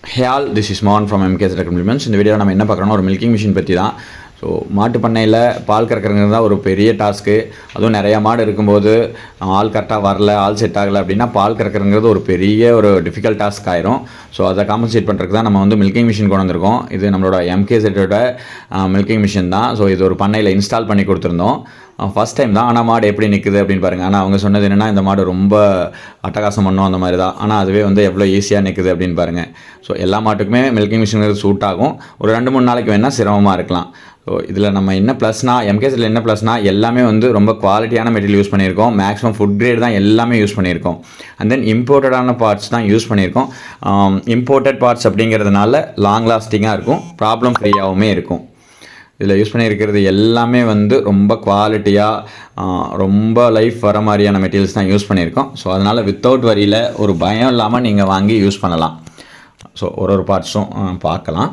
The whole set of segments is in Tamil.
Hey all, this is Mohan from MKS Recommendments. இந்த வீடியோவில் நம்ம என்ன பார்க்குறோம்னா ஒரு மில்கிங் மிஷின் பற்றி தான். ஸோ மாட்டு பண்ணையில் பால் கறக்கிறது தான் ஒரு பெரிய டாஸ்க்கு. அதுவும் நிறையா மாடு இருக்கும்போது ஆள் கரெக்டாக வரல, ஆள் செட் ஆகலை அப்படின்னா பால் கறக்கிறது ஒரு பெரிய ஒரு டிஃபிகல்ட் டாஸ்க் ஆயிரும். ஸோ அதை காம்பன்சேட் பண்ணுறதுக்கு தான் நம்ம வந்து மில்கிங் மிஷின் கொண்டு வந்திருக்கோம். இது நம்மளோட MKZோட மில்கிங் மிஷின் தான். ஸோ இது ஒரு பண்ணையில் இன்ஸ்டால் பண்ணி கொடுத்துருந்தோம். ஃபஸ்ட் டைம் தான். ஆனால் மாடு எப்படி நிற்குது அப்படின்னு பாருங்கள். ஆனால் அவங்க சொன்னது என்னென்னா இந்த மாடு ரொம்ப அட்டகாசம் பண்ணோம் அந்த மாதிரி தான். ஆனால் அதுவே வந்து எவ்வளோ ஈஸியாக நிற்குது அப்படின்னு பாருங்கள். ஸோ எல்லா மாட்டுக்குமே மில்கிங் மிஷின் சூட் ஆகும். ஒரு 2-3 நாளைக்கு வேணால் சிரமமாக இருக்கலாம். ஸோ இதில் நம்ம என்ன ப்ளஸ்னா, MKSல என்ன ப்ளஸ்னா, எல்லாமே வந்து ரொம்ப குவாலிட்டியான மெட்டீரியல் யூஸ் பண்ணியிருக்கோம். மேக்ஸிமம் ஃபுட் கிரேட் தான் எல்லாமே யூஸ் பண்ணியிருக்கோம். அண்ட் தென் இம்போர்ட்டடான பார்ட்ஸ் தான் யூஸ் பண்ணியிருக்கோம். இம்போர்ட்டட் பார்ட்ஸ் அப்படிங்கிறதுனால லாங் லாஸ்டிங்காக இருக்கும், ப்ராப்ளம் ஃப்ரீயாகவுமே இருக்கும். இதில் யூஸ் பண்ணியிருக்கிறது எல்லாமே வந்து ரொம்ப குவாலிட்டியாக ரொம்ப லைஃப் வர மாதிரியான மெட்டீரியல்ஸ் தான் யூஸ் பண்ணியிருக்கோம். ஸோ அதனால் வித்தவுட் வரியில் ஒரு பயம் இல்லாமல் நீங்கள் வாங்கி யூஸ் பண்ணலாம். ஸோ ஒரு பார்ட்ஸும் பார்க்கலாம்.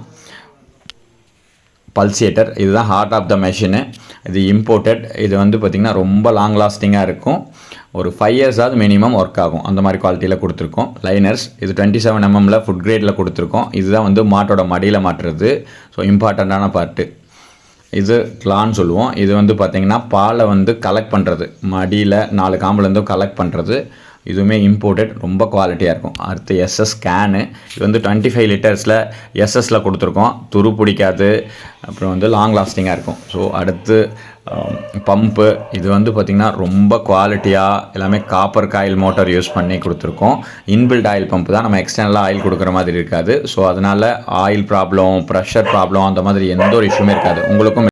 பல்சியேட்டர் இதுதான் ஹார்ட் ஆஃப் த மெஷினு. இது இம்போர்ட்டட். இது வந்து பார்த்திங்கன்னா ரொம்ப லாங் லாஸ்டிங்காக இருக்கும். ஒரு 5 இயர்ஸாவது மினிமம் ஒர்க் ஆகும். அந்த மாதிரி குவாலிட்டியில் கொடுத்துருக்கோம். லைனர்ஸ் இது 27 mm ஃபுட் கிரேடில் கொடுத்துருக்கோம். இதுதான் வந்து மாட்டோட மடியில் மாட்டுறது. ஸோ இம்பார்ட்டண்ட்டான பார்ட்டு. இது கிளான்னு சொல்லுவோம். இது வந்து பார்த்திங்கன்னா பாலை வந்து கலெக்ட் பண்ணுறது, மடியில் 4 காம்புலேருந்தும் கலெக்ட் பண்ணுறது. இதுவுமே இம்போர்ட்டட், ரொம்ப குவாலிட்டியாக இருக்கும். அடுத்து SS கேனு. இது வந்து 25 லிட்டர்ஸில் SSல கொடுத்துருக்கோம். துரு பிடிக்காது, அப்புறம் வந்து லாங் லாஸ்டிங்காக இருக்கும். ஸோ அடுத்து பம்பு. இது வந்து பார்த்திங்கன்னா ரொம்ப குவாலிட்டியாக எல்லாமே காப்பர் காயில் மோட்டார் யூஸ் பண்ணி கொடுத்துருக்கோம். இன்பில்ட் ஆயில் பம்பு தான், நம்ம எக்ஸ்டர்னலாக ஆயில் கொடுக்குற மாதிரி இருக்காது. ஸோ அதனால் ஆயில் ப்ராப்ளம், ப்ரெஷர் ப்ராப்ளம் அந்த மாதிரி எந்த ஒரு இஷ்யூமே இருக்காது. உங்களுக்கும்